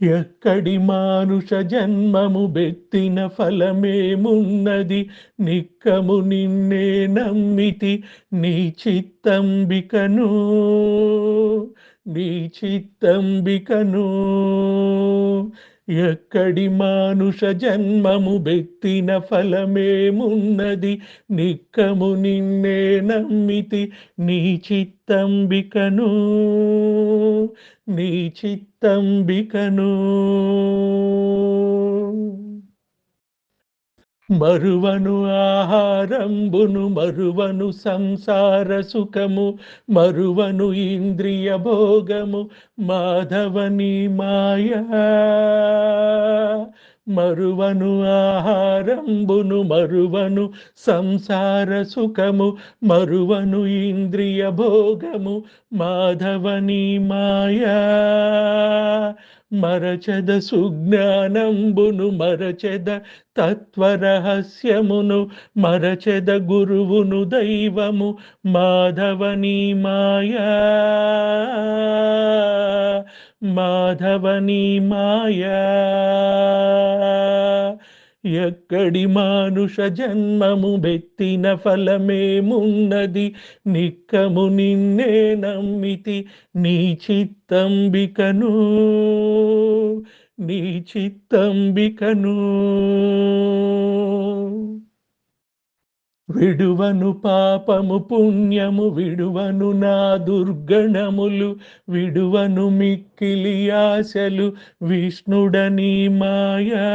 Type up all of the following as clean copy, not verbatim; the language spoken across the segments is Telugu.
ఎక్కడి మానుష జన్మము బెత్తిన ఫలమేమున్నది, నిక్కము నిన్నే నమ్మితి నీ చిత్తంబికను, నీ చిత్తంబికను. ఎక్కడి మానుష జన్మము బెత్తిన ఫలమేమున్నది, నిక్కము నిన్నే నమ్మితి నీ చిత్తంబికను, నీ చిత్తంబికను. మరువను ఆహారంబును మరువను సంసార సుఖము, మరువను ఇంద్రియ భోగము మాధవని మాయా. మరువను ఆహారంబును మరువను సంసార సుఖము, మరువను ఇంద్రియ భోగము మాధవని మాయా. మరచద సుజ్ఞానంబును మరచెద తత్వరహస్యమును, మరచెద గురువును దైవము మాధవని మాయా, మాధవని మాయా. ఎక్కడి మానుష జన్మము బెత్తిన ఫలమేమున్నది, నిక్కము నిన్నే నమ్మితి నీ చిత్తంబికను, నీ చిత్తంబికను. విడువను పాపము పుణ్యము విడువను నా దుర్గణములు, విడువను మిక్కిలి ఆశలు విష్ణుడని మాయా.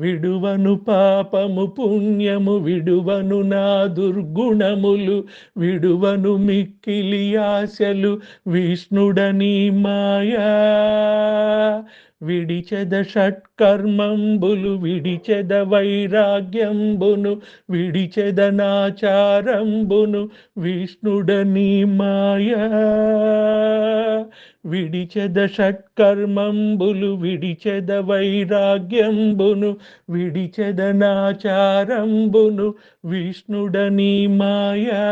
విడువను పాపము పుణ్యము విడువను నా దుర్గుణములు, విడువను మిక్కిలి ఆశలు విష్ణుడని మాయా. విడిచెద షట్కర్మంబులు విడిచెద వైరాగ్యంబును, విడిచెద నాచారంబును విష్ణుడని మాయా. విడిచెద షట్కర్మంబులు విడిచెద వైరాగ్యంబును, విడిచెద నాచారంబును విష్ణుడని మాయా.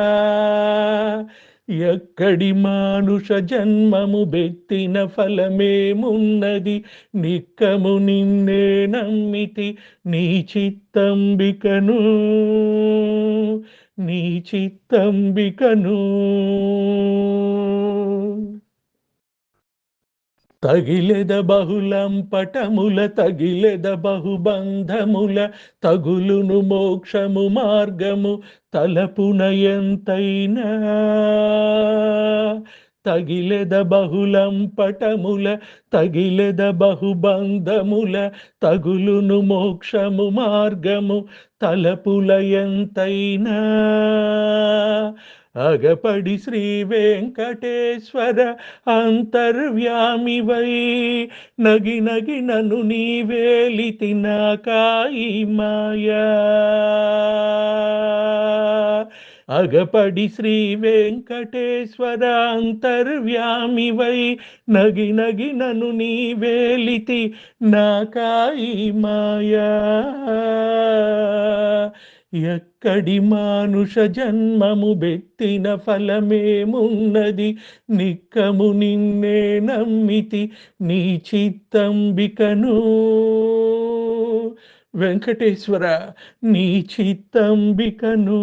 ఎక్కడి మానుష జన్మము బెత్తిన ఫలమేమున్నది, నిక్కము నిన్నే నమ్మితి నీ చిత్తంబికను, నీ చిత్తంబికను. తగిలెద బహుళం పటముల తగిలెద బహుబంధముల, తగులును మోక్షము మార్గము తలపున ఎంతైనా. తగిలెద బహుళం పటముల తగిలెద బహుబంధముల, తగులును మోక్షము మార్గము తలపుల ఎంతైనా. అగపడి శ్రీ వెంకటేశ్వర అంతర్వ్యామివై, నగి నగి నను నీవేలితి నాకాయి మాయా. అగపడి శ్రీ వెంకటేశ్వర అంతర్వ్యామివై, నగి నగి నను నీవేలితి నాకాయి మాయా. ఎక్కడి మానుష జన్మము బెత్తిన ఫలమేమున్నది, నిక్కము నిన్నే నమ్మితి నీ చిత్తంబికను. వెంకటేశ్వర నీ చిత్తంబికను.